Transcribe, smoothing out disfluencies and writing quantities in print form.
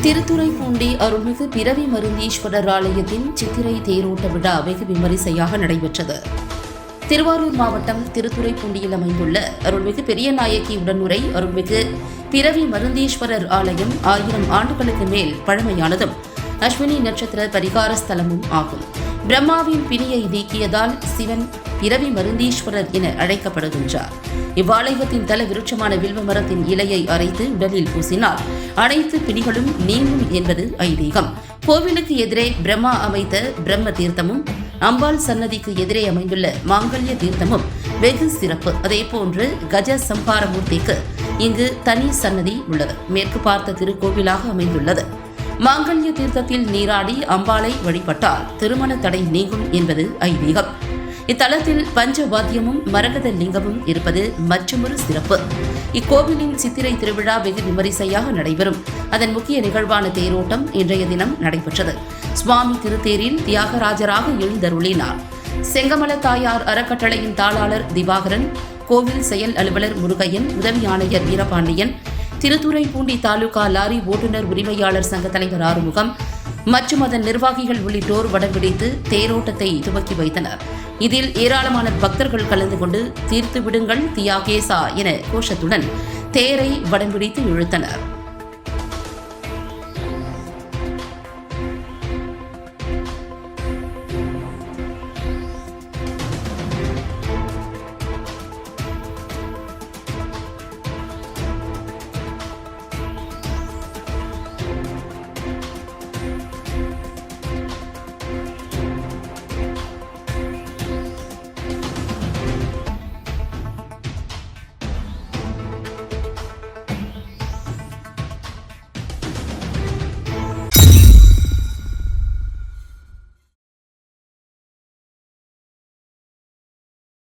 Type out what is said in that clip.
திருத்துறைப்பூண்டி அருள்மிகு பிறவி மருந்தீஸ்வரர் ஆலயத்தின் சித்திரை தேரோட்ட விழா வெகு விமரிசையாக நடைபெற்றது. திருவாரூர் மாவட்டம் திருத்துறைப்பூண்டியில் அமைந்துள்ள அருள்மிகு பெரியநாயகி உடனுரை அருள்மிகு பிறவி மருந்தீஸ்வரர் ஆலயம் 1000 ஆண்டுகளுக்கு மேல் பழமையானதும் அஸ்வினி நட்சத்திர பரிகார ஸ்தலமும் ஆகும். பிரம்மாவின் பிணியை நீக்கியதால் சிவன் பிறவி மருந்தீஸ்வரர் என அழைக்கப்படுகின்றார். இவ்வாலயத்தின் தல விருட்சமான வில்வ மரத்தின் இலையை அரைத்து உடலில் பூசினால் அனைத்து பிணிகளும் நீங்கும் என்பது ஐதீகம். கோவிலுக்கு எதிரே பிரம்மா அமைத்த பிரம்ம தீர்த்தமும் அம்பாள் சன்னதிக்கு எதிரே அமைந்துள்ள மாங்கல்ய தீர்த்தமும் வெகு சிறப்பு. அதேபோன்று கஜ சம்ஹாரமூர்த்திக்கு இங்கு தனி சன்னதி உள்ளது. மேற்கு பார்த்த திருக்கோவிலாக அமைந்துள்ளது. மாங்கல்ய தீர்த்தத்தில் நீராடி அம்பாளை வழிபட்டால் திருமண தடை நீங்கும் என்பது ஐதீகம். இத்தலத்தில் பஞ்சவாத்தியமும் மரகத லிங்கமும் இருப்பது மற்றொரு சிறப்பு. இக்கோவிலின் சித்திரை திருவிழா வெகு விமரிசையாக நடைபெறும். அதன் முக்கிய நிகழ்வான தேரோட்டம் இன்றைய தினம் நடைபெற்றது. சுவாமி திருத்தேரில் தியாகராஜராக எழுந்தருளினார். செங்கமல தாயார் அறக்கட்டளையின் தாளாளர் திவாகரன், கோவில் செயல் அலுவலர் முருகையன், உதவி ஆணையர் வீரபாண்டியன், திருத்துறைப்பூண்டி தாலுகா லாரி ஓட்டுநர் உரிமையாளர் சங்க தலைவர் ஆறுமுகம் மற்றும் அதன் நிர்வாகிகள் உள்ளிட்டோர் வடம்பிடித்து தேரோட்டத்தை துவக்கி வைத்தனர். இதில் ஏராளமான பக்தர்கள் கலந்து கொண்டு தீர்த்து விடுங்கள் தியாகேசா என கோஷத்துடன் தேரை வடம்பிடித்து இழுத்தனர்.